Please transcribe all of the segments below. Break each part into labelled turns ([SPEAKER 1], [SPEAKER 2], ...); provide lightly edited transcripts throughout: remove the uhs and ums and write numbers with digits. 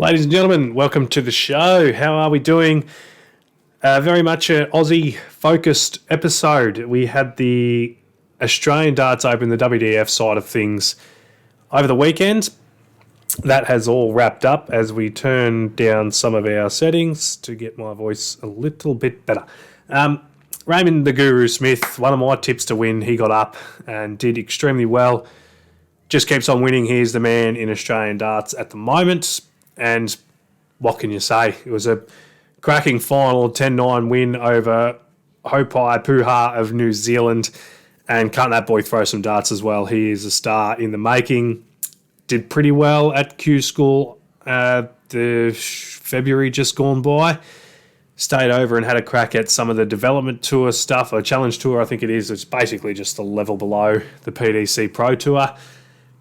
[SPEAKER 1] Ladies and gentlemen, welcome to the show. How are we doing? Very much an Aussie-focused episode. We had the Australian Darts Open, the WDF side of things, over the weekend. That has all wrapped up as we turn down some of our settings to get my voice a little bit better. Raymond the Guru Smith, one of my tips to win, he got up and did extremely well. Just keeps on winning. He's the man in Australian darts at the moment. And what can you say? It was a cracking final, 10-9 win over Hopai Puha of New Zealand. And can't that boy throw some darts as well? He is a star in the making. Did pretty well at Q School the February just gone by. Stayed over and had a crack at some of the development tour stuff, or challenge tour, I think it is. It's basically just a level below the PDC Pro Tour,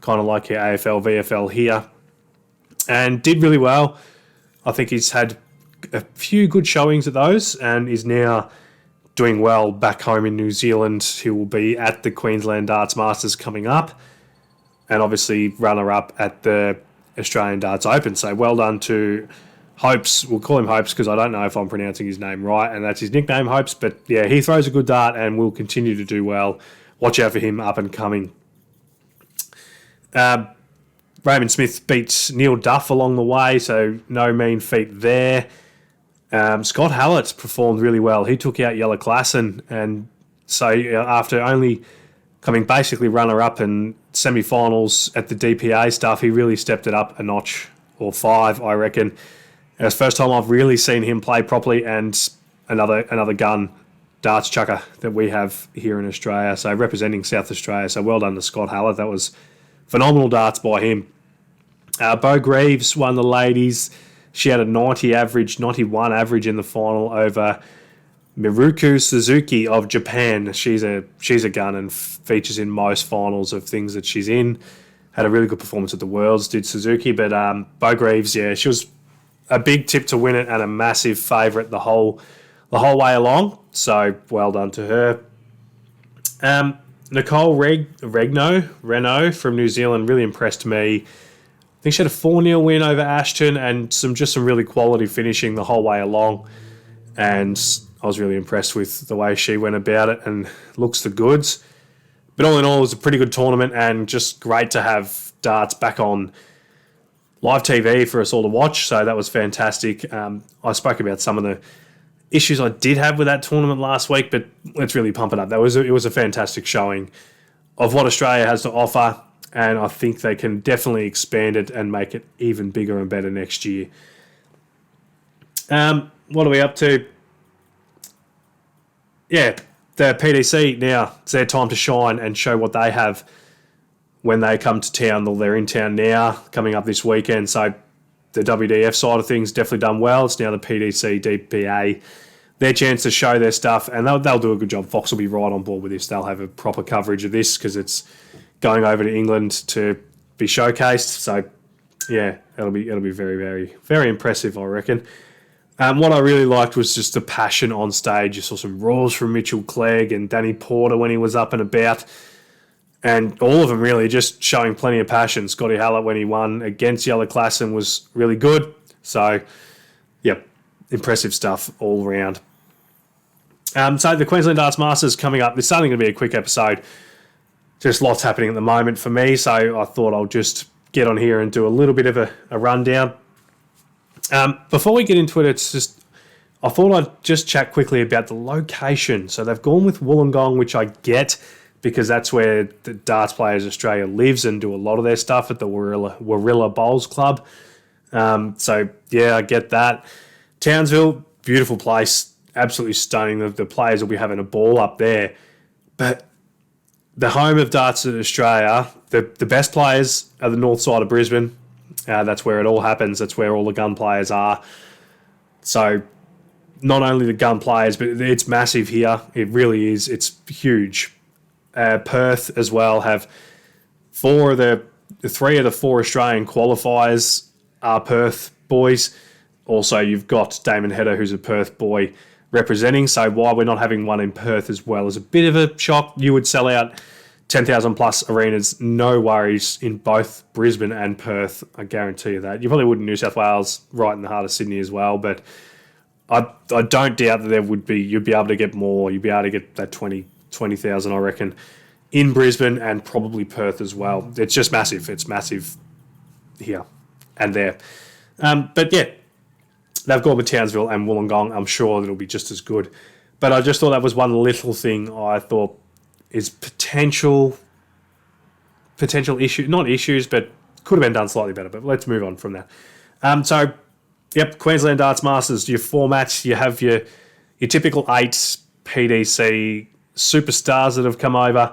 [SPEAKER 1] kind of like your AFL, VFL here. And did really well. I think he's had a few good showings at those and is now doing well back home in New Zealand. He will be at the Queensland Darts Masters coming up and obviously runner-up at the Australian Darts Open. So well done to Hopes. We'll call him Hopes because I don't know if I'm pronouncing his name right, and that's his nickname, Hopes. But yeah, he throws a good dart and will continue to do well. Watch out for him up and coming. Raymond Smith beats Neil Duff along the way, so no mean feat there. Scott Hallett performed really well. He took out Yella Klassen, and so after only coming basically runner-up and semi-finals at the DPA stuff, he really stepped it up a notch, or 5, I reckon. It's the first time I've really seen him play properly, and another gun darts chucker that we have here in Australia, so representing South Australia. So well done to Scott Hallett. That was phenomenal darts by him. Bo Greaves won the ladies. She had a 91 average in the final over Miruku Suzuki of Japan. She's a gun and features in most finals of things that she's in. Had a really good performance at the Worlds, did Suzuki. But Bo Greaves, yeah, she was a big tip to win it and a massive favourite the whole way along. So well done to her. Nicole Renault from New Zealand really impressed me. I think she had a 4-0 win over Ashton and some really quality finishing the whole way along. And I was really impressed with the way she went about it and looks the goods. But all in all, it was a pretty good tournament and just great to have darts back on live TV for us all to watch. So that was fantastic. I spoke about some of the issues I did have with that tournament last week, but let's really pump it up. It was a fantastic showing of what Australia has to offer. And I think they can definitely expand it and make it even bigger and better next year. What are we up to? Yeah, the PDC now. It's their time to shine and show what they have when they come to town. Well, they're in town now, coming up this weekend. So the WDF side of things definitely done well. It's now the PDC, DPA. Their chance to show their stuff, and they'll do a good job. Fox will be right on board with this. They'll have a proper coverage of this because it's going over to England to be showcased. So, yeah, it'll be very, very, very impressive, I reckon. What I really liked was just the passion on stage. You saw some roars from Mitchell Clegg and Danny Porter when he was up and about. And all of them really just showing plenty of passion. Scotty Hallett, when he won against Yella Klassen, was really good. So, yep, impressive stuff all around. So the Queensland Darts Masters coming up. It's only going to be a quick episode. Just lots happening at the moment for me, so I thought I'll just get on here and do a little bit of a rundown. Before we get into it, I thought I'd just chat quickly about the location. So they've gone with Wollongong, which I get because that's where the Darts Players Australia lives and do a lot of their stuff at the Warilla Bowls Club. So, yeah, I get that. Townsville, beautiful place, absolutely stunning. The players will be having a ball up there. But the home of darts in Australia, the best players are the north side of Brisbane. That's where it all happens. That's where all the gun players are. So not only the gun players, but it's massive here. It really is. It's huge. Perth as well have 3 of the 4 Australian qualifiers are Perth boys. Also, you've got Damon Hedder, who's a Perth boy, representing. So why we're not having one in Perth as well is a bit of a shock. You would sell out 10,000 plus arenas, no worries in both Brisbane and Perth. I guarantee you that. You probably would in New South Wales, right in the heart of Sydney as well, but I don't doubt that you'd be able to get more. You'd be able to get that 20,000, I reckon, in Brisbane and probably Perth as well. It's just massive. It's massive here and there. But yeah, they've gone with Townsville and Wollongong. I'm sure it'll be just as good. But I just thought that was one little thing I thought is potential issue, not issues, but could have been done slightly better. But let's move on from that. So, yep, Queensland Darts Masters, your formats, you have your typical 8 PDC superstars that have come over,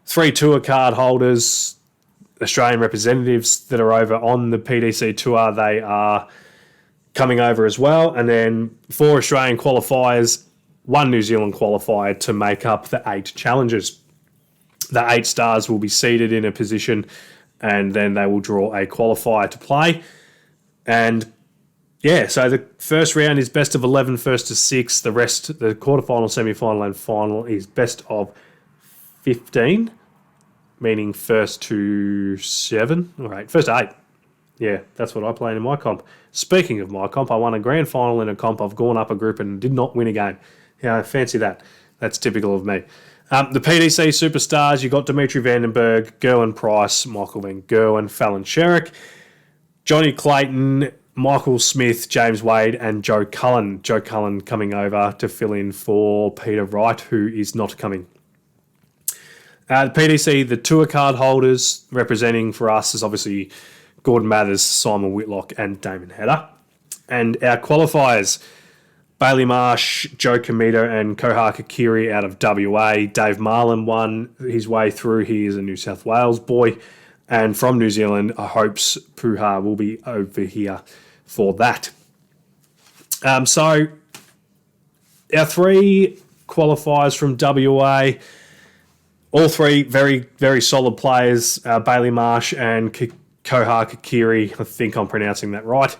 [SPEAKER 1] 3 tour card holders, Australian representatives that are over on the PDC tour, they are coming over as well, and then 4 Australian qualifiers, 1 New Zealand qualifier to make up the 8 challengers. The 8 stars will be seated in a position, and then they will draw a qualifier to play. And yeah, so the first round is best of 11, first to 6. The rest, the quarterfinal, semi-final, and final is best of 15, meaning first to 7 or 8. First to 8. Yeah, that's what I played in my comp. Speaking of my comp, I won a grand final in a comp. I've gone up a group and did not win a game. Yeah, fancy that. That's typical of me. The PDC superstars, you got Dimitri Vandenberg, Gerwin Price, Michael Van Gerwen, Fallon Sherrick, Johnny Clayton, Michael Smith, James Wade, and Joe Cullen. Joe Cullen coming over to fill in for Peter Wright, who is not coming. The PDC, the tour card holders representing for us is obviously Gordon Mathers, Simon Whitlock, and Damon Hedder. And our qualifiers, Bailey Marsh, Joe Comito, and Kohaka Kiri out of WA. Dave Marlin won his way through. He is a New South Wales boy. And from New Zealand, Hopes Puha will be over here for that. So our 3 qualifiers from WA, all 3 very, very solid players, Bailey Marsh and Kohaka Kiri. I think I'm pronouncing that right.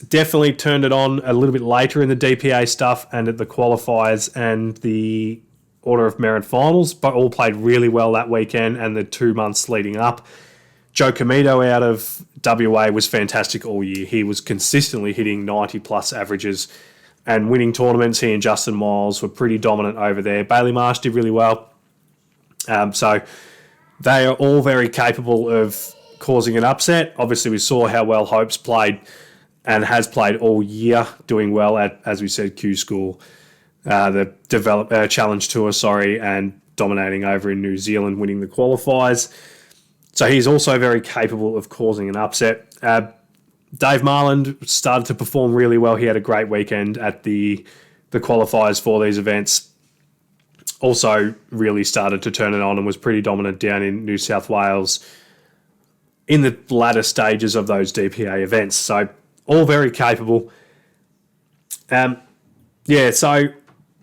[SPEAKER 1] Definitely turned it on a little bit later in the DPA stuff and at the qualifiers and the Order of Merit finals, but all played really well that weekend and the 2 months leading up. Joe Comito out of WA was fantastic all year. He was consistently hitting 90-plus averages and winning tournaments. He and Justin Miles were pretty dominant over there. Bailey Marsh did really well. So they are all very capable of causing an upset. Obviously, we saw how well Hopes played and has played all year, doing well at, as we said, Q School, the Challenge Tour, and dominating over in New Zealand, winning the qualifiers. So he's also very capable of causing an upset. Dave Marland started to perform really well. He had a great weekend at the qualifiers for these events. Also really started to turn it on and was pretty dominant down in New South Wales in the latter stages of those DPA events. So all very capable. So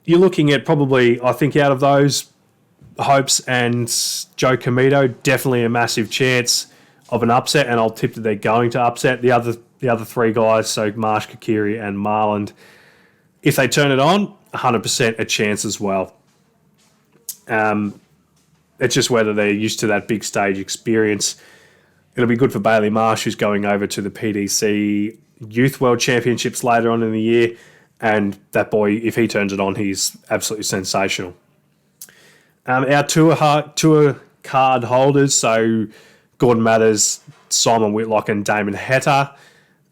[SPEAKER 1] you're looking at probably, I think out of those, Hopes and Joe Comito, definitely a massive chance of an upset, and I'll tip that they're going to upset the other 3 guys, so Marsh, Kakiri, and Marland. If they turn it on, 100% a chance as well. It's just whether they're used to that big stage experience. It'll be good for Bailey Marsh, who's going over to the PDC Youth World Championships later on in the year, and that boy, if he turns it on, he's absolutely sensational. Our tour card holders, so Gordon Mathers, Simon Whitlock, and Damon Hedder,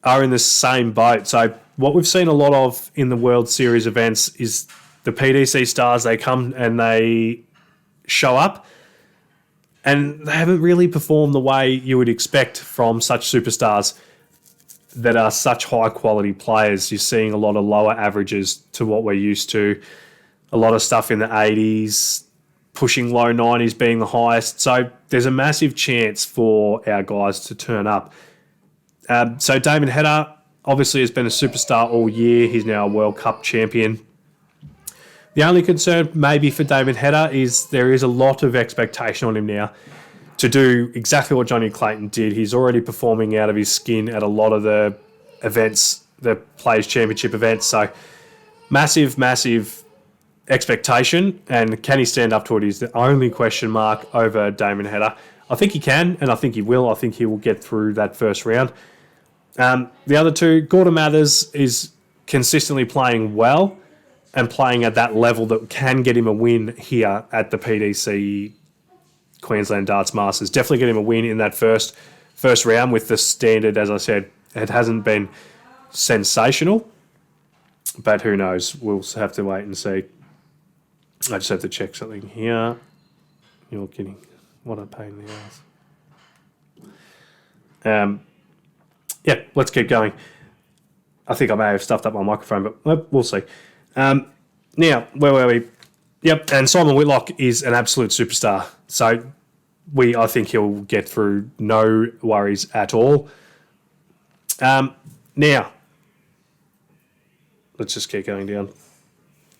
[SPEAKER 1] are in the same boat. So what we've seen a lot of in the World Series events is the PDC stars, they come and they show up, and they haven't really performed the way you would expect from such superstars that are such high-quality players. You're seeing a lot of lower averages to what we're used to, a lot of stuff in the 80s, pushing low 90s being the highest. So there's a massive chance for our guys to turn up. So Damon Hedder obviously has been a superstar all year. He's now a World Cup champion. The only concern maybe for Damon Hedder is there is a lot of expectation on him now to do exactly what Johnny Clayton did. He's already performing out of his skin at a lot of the events, the Players' Championship events. So massive expectation, and can he stand up to it is the only question mark over Damon Hedder. I think he can, and I think he will. I think he will get through that first round. The other two, Gordon Mathers is consistently playing well and playing at that level that can get him a win here at the PDC Queensland Darts Masters. Definitely get him a win in that first round with the standard. As I said, it hasn't been sensational, but who knows? We'll have to wait and see. I just have to check something here. You're kidding. What a pain in the ass. Yeah, let's keep going. I think I may have stuffed up my microphone, but we'll see. Now, where were we? Yep, and Simon Whitlock is an absolute superstar. So I think he'll get through, no worries at all. Now, let's just keep going down.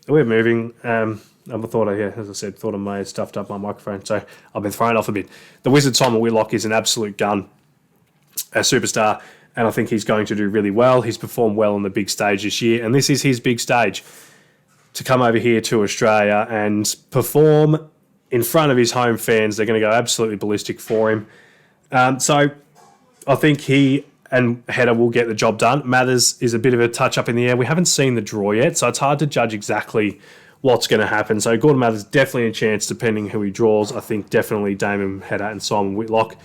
[SPEAKER 1] We're moving. As I said, thought I may have stuffed up my microphone, so I've been thrown off a bit. The Wizard Simon Whitlock is an absolute gun, a superstar, and I think he's going to do really well. He's performed well on the big stage this year, and this is his big stage to come over here to Australia and perform in front of his home fans. They're going to go absolutely ballistic for him. So I think he and Hedder will get the job done. Mathers is a bit of a touch up in the air. We haven't seen the draw yet, so it's hard to judge exactly what's going to happen. So Gordon Mathers definitely a chance, depending who he draws. I think definitely Damon Hedder and Simon Whitlock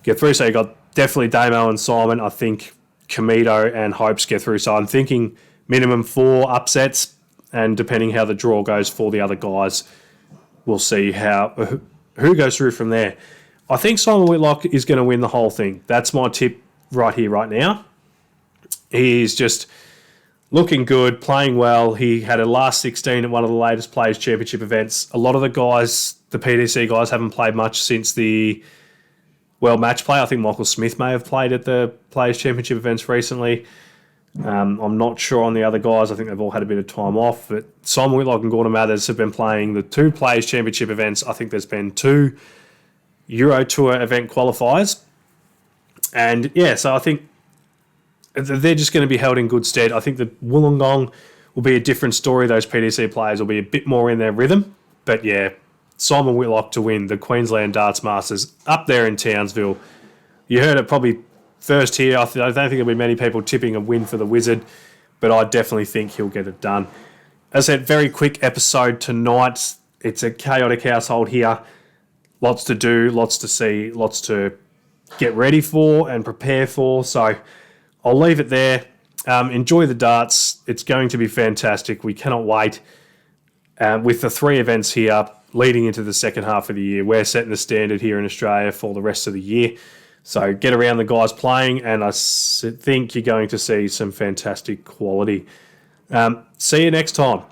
[SPEAKER 1] get through. So you got definitely Damo and Simon. I think Comito and Hopes get through. So I'm thinking minimum 4 upsets, and depending how the draw goes for the other guys, we'll see who goes through from there. I think Simon Whitlock is going to win the whole thing. That's my tip right here, right now. He's just looking good, playing well. He had a last 16 at one of the latest Players' Championship events. A lot of the guys, the PDC guys, haven't played much since the World Match Play. I think Michael Smith may have played at the Players' Championship events recently. I'm not sure on the other guys. I think they've all had a bit of time off. But Simon Whitlock and Gordon Mathers have been playing the 2 Players' Championship events. I think there's been 2 Euro Tour event qualifiers. And, yeah, so I think they're just going to be held in good stead. I think that Wollongong will be a different story. Those PDC players will be a bit more in their rhythm. But, yeah, Simon Whitlock to win the Queensland Darts Masters up there in Townsville. You heard it probably first here. I don't think there'll be many people tipping a win for the Wizard, but I definitely think he'll get it done. As I said, very quick episode tonight. It's a chaotic household here. Lots to do, lots to see, lots to get ready for and prepare for. So I'll leave it there. Enjoy the darts. It's going to be fantastic. We cannot wait. With the 3 events here leading into the second half of the year, we're setting the standard here in Australia for the rest of the year. So get around the guys playing, and I think you're going to see some fantastic quality. See you next time.